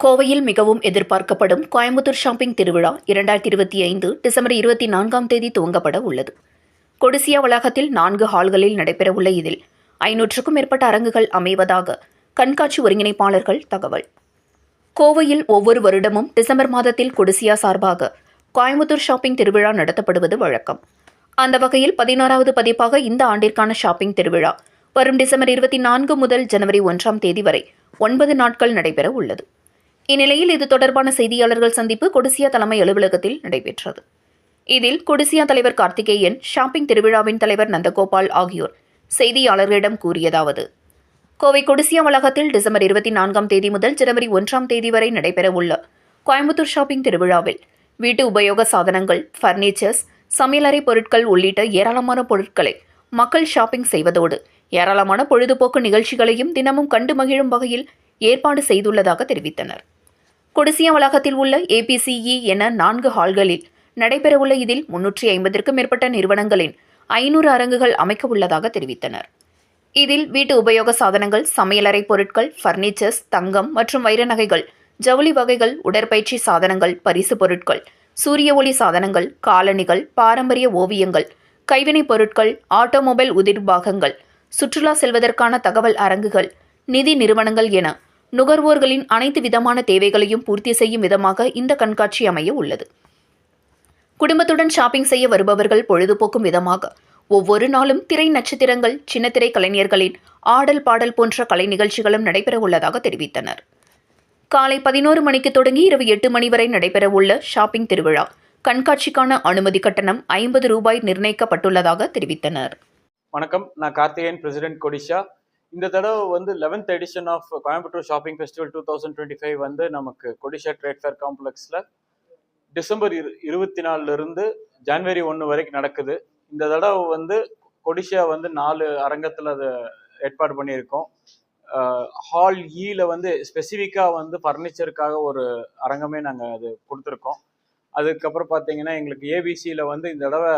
கோவையில் மிகவும் எதிர்பார்க்கப்படும் கோயம்புத்தூர் ஷாப்பிங் திருவிழா 2025 டிசம்பர் 24ஆம் தேதி துவங்கப்பட உள்ளது. கொடிசியா வளாகத்தில் 4 ஹால்களில் நடைபெறவுள்ள இதில் 500க்கும் மேற்பட்ட அரங்குகள் அமைவதாக கண்காட்சி ஒருங்கிணைப்பாளர்கள் தகவல். கோவையில் ஒவ்வொரு வருடமும் டிசம்பர் மாதத்தில் கொடிசியா சார்பாக கோயம்புத்தூர் ஷாப்பிங் திருவிழா நடத்தப்படுவது வழக்கம். அந்த வகையில் 16வது பதிப்பாக இந்த ஆண்டிற்கான ஷாப்பிங் திருவிழா வரும் டிசம்பர் 24 முதல் ஜனவரி 1ஆம் தேதி வரை 9 நாட்கள் நடைபெற உள்ளது. இந்நிலையில் இது தொடர்பான செய்தியாளர்கள் சந்திப்பு கொடிசியா தலைமை அலுவலகத்தில் நடைபெற்றது. இதில் கொடிசியா தலைவர் கார்த்திகேயன், ஷாப்பிங் திருவிழாவின் தலைவர் நந்தகோபால் ஆகியோர் செய்தியாளர்களிடம் கூறியதாவது: கோவை கொடிசியா வளாகத்தில் டிசம்பர் 24ஆம் தேதி முதல் ஜனவரி 1ஆம் தேதி வரை நடைபெறவுள்ள கோயம்புத்தூர் ஷாப்பிங் திருவிழாவில் வீட்டு உபயோக சாதனங்கள், பர்னிச்சர்ஸ், சமையலறை பொருட்கள் உள்ளிட்ட ஏராளமான பொருட்களை மக்கள் ஷாப்பிங் செய்வதோடு ஏராளமான பொழுதுபோக்கு நிகழ்ச்சிகளையும் தினமும் கண்டு மகிழும் வகையில் ஏற்பாடு செய்துள்ளதாக தெரிவித்தனர். கொடிசியா வளாகத்தில் உள்ள APCE என 4 ஹால்களில் நடைபெறவுள்ள இதில் 350க்கும் மேற்பட்ட நிறுவனங்களின் 500 அரங்குகள் அமைக்க உள்ளதாக தெரிவித்தனர். இதில் வீட்டு உபயோக சாதனங்கள், சமையலறை பொருட்கள், பர்னிச்சர்ஸ், தங்கம் மற்றும் வைர நகைகள், ஜவுளி வகைகள், உடற்பயிற்சி சாதனங்கள், பரிசு பொருட்கள், சூரிய ஒளி சாதனங்கள், காலணிகள், பாரம்பரிய ஓவியங்கள், கைவினைப் பொருட்கள், ஆட்டோமொபைல் உதிர்பாகங்கள், சுற்றுலா செல்வதற்கான தகவல் அரங்குகள், நிதி நிறுவனங்கள் என நுகர்வோர்களின் அனைத்து விதமான தேவைகளையும் பூர்த்தி செய்யும் விதமாக இந்த கண்காட்சி அமைய உள்ளது. குடும்பத்துடன் ஷாப்பிங் செய்ய வருபவர்கள் பொழுதுபோக்கும் விதமாக ஒவ்வொரு நாளும் திரை நட்சத்திரங்கள், சின்னத்திரை கலைஞர்களின் ஆடல் பாடல் போன்ற கலை நிகழ்ச்சிகளும் நடைபெற உள்ளதாக தெரிவித்தனர். காலை 11 மணிக்கு தொடங்கி இரவு 8 மணி வரை நடைபெறவுள்ள ஷாப்பிங் திருவிழா கண்காட்சிக்கான அனுமதி கட்டணம் ₹50 நிர்ணயிக்கப்பட்டுள்ளதாக தெரிவித்தனர். வணக்கம், நான் கார்த்திகேயன், பிரசிடென்ட் கொடிஷா. இந்த தடவை 11th edition of Coimbatore shopping festival 2025 நமக்கு கொடிஷா ட்ரேட் ஃபேர் காம்ப்ளெக்ஸில் டிசம்பர் 24 ஜனவரி 1 வரைக்கும் நடக்குது. இந்த தடவை கொடிஷா 4 அரங்கத்தில் அதை ஏற்பாடு பண்ணியிருக்கோம். ஹால் ஈல ஸ்பெசிஃபிக்காக ஃபர்னிச்சருக்காக ஒரு அரங்கமே நாங்கள் அது கொடுத்துருக்கோம். அதுக்கப்புறம் பார்த்தீங்கன்னா எங்களுக்கு ஏபிசியில் இந்த தடவை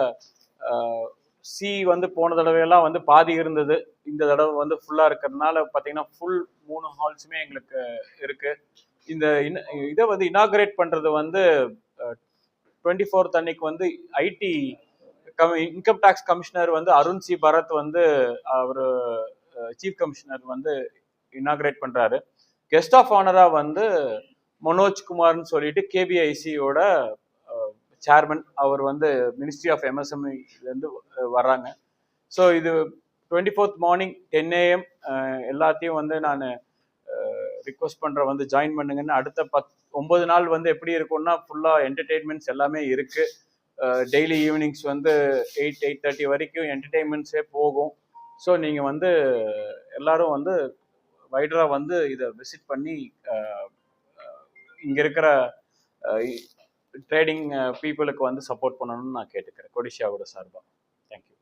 சி போன தடவையெல்லாம் பாதி இருந்தது. இந்த தடவை ஃபுல்லாக இருக்கிறதுனால பார்த்தீங்கன்னா ஃபுல் 3 ஹால்ஸுமே எங்களுக்கு இருக்கு. இந்த இதை இனாகரேட் பண்ணுறது 24th அன்னைக்கு IT income tax commissioner Arun C Bharath அவர் சீஃப் கமிஷனர் இனாகரேட் பண்ணுறாரு. கெஸ்ட் ஆஃப் ஆனரா மனோஜ் குமார்னு சொல்லிட்டு கேபிஐசியோட சேர்மன், அவர் மினிஸ்ட்ரி ஆஃப் MSME வர்றாங்க. ஸோ இது 24th மார்னிங் 10 AM எல்லாத்தையும் நான் ரிக்வஸ்ட் பண்ணுறேன், ஜாயின் பண்ணுங்கன்னு. அடுத்த 9 நாள் எப்படி இருக்கும்னா ஃபுல்லாக என்டர்டெயின்மெண்ட்ஸ் எல்லாமே இருக்குது. டெய்லி ஈவினிங்ஸ் 8-8:30 வரைக்கும் என்டர்டெயின்மெண்ட்ஸே போகும். ஸோ நீங்கள் எல்லாரும் வைடராக இதை விசிட் பண்ணி இங்கே இருக்கிற ட்ரேடிங் பீப்புளுக்கு சப்போர்ட் பண்ணணும்னு நான் கேட்டுக்கிறேன் கொடிஷாவோட சார்பாக. தேங்க்யூ.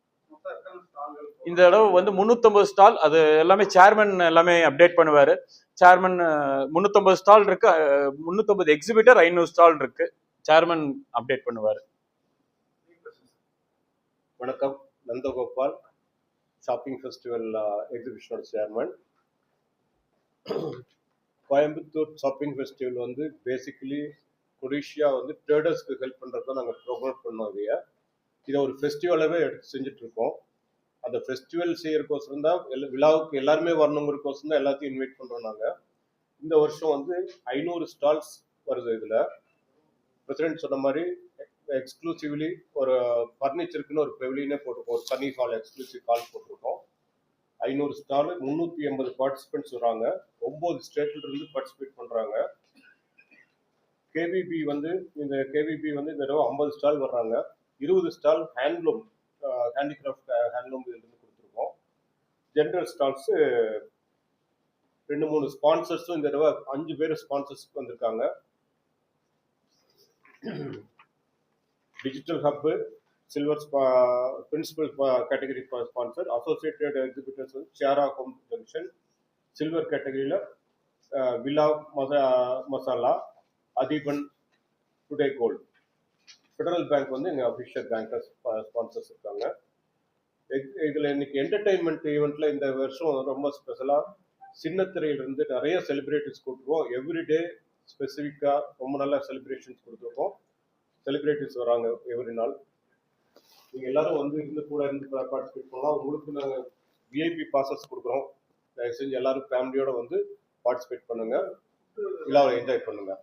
இந்த தடவை 350 ஸ்டால், அது எல்லாமே சேர்மன் எல்லாமே அப்டேட் பண்ணுவார். சேர்மன் 350 ஸ்டால் இருக்கு, 350 எக்ஸிபிட்டர், 500 ஸ்டால் இருக்கு. சேர்மன் அப்டேட் பண்ணுவார். வணக்கம், நந்தகோபால், ஷாப்பிங் ஃபெஸ்டிவல் எக்ஸிபிஷனோட chairman. Coimbatore shopping festival basically CODISSIA ட்ரேடர்ஸ்க்கு ஹெல்ப் பண்ணுறத நாங்கள் ப்ரோமோட் பண்ணோம். இதை ஒரு ஃபெஸ்டிவலாகவே எடுத்து செஞ்சுட்டு இருக்கோம். அந்த ஃபெஸ்டிவல் செய்யறதுக்கோசரம் தான் விழாவுக்கு எல்லாருமே வரணுங்கிறதுக்கோசரம் தான் எல்லாத்தையும் இன்வைட் பண்ணுறோம். நாங்கள் இந்த வருஷம் 500 ஸ்டால்ஸ் வருது. இதில் பிரசிடென்ட் சொன்ன மாதிரி எக்ஸ்க்ளூசிவ்லி ஒரு ஃபர்னிச்சருக்குன்னு ஒரு பெவிலியனே போட்டிருக்கோம். ஒரு தனி ஹால், எக்ஸ்க்ளூசிவ் ஹால் போட்டிருக்கோம். 500 ஸ்டால், 380 பார்ட்டிசிபென்ட்ஸ் வராங்க. 9 ஸ்டேட்ல இருந்து பார்ட்டிசிபேட் பண்ணுறாங்க. கேவிபி இந்த கேவிபி இந்த தடவை 50 ஸ்டால் வர்றாங்க. 20 ஸ்டால் ஹேண்ட்லூம், ஹேண்டிகிராஃப்ட் ஹேண்ட்லூம் இருந்து கொடுத்துருக்கோம். ஜென்ரல் ஸ்டால்ஸ் 2-3 ஸ்பான்சர்ஸும் இந்த தடவை 5 பேர் ஸ்பான்சர்ஸ் வந்திருக்காங்க. Digital hub, silver principal category sponsor, associated exhibitors Shera home junction, silver கேட்டகரியில் villa masala, Athiban, today gold. Federal Bank எங்கள் அஃபிஷியல் பேங்கர்ஸ் ஸ்பான்சர்ஸ் இருக்காங்க. இதில் இன்னைக்கு என்டர்டெயின்மெண்ட் ஈவெண்ட்டில் இந்த வருஷம் ரொம்ப ஸ்பெஷலாக சின்னத்திரையிலிருந்து நிறைய செலிப்ரிட்டிஸ் கூப்பிடுவோம். எவ்ரிடே ஸ்பெசிஃபிக்காக ரொம்ப நல்ல செலிப்ரேஷன்ஸ் கொடுத்துருக்கோம். செலிப்ரிட்டிஸ் வராங்க எவ்ரி நாள். நீங்கள் எல்லாரும் வந்து இருந்து கூட இருந்து பார்ட்டிசிபேட் பண்ணலாம். உங்களுக்கு நாங்கள் விஐபி பாசஸ் கொடுக்குறோம். தயவு செஞ்சு எல்லாரும் ஃபேமிலியோட வந்து பார்ட்டிசிபேட் பண்ணுங்க, விழாவை என்ஜாய் பண்ணுங்க.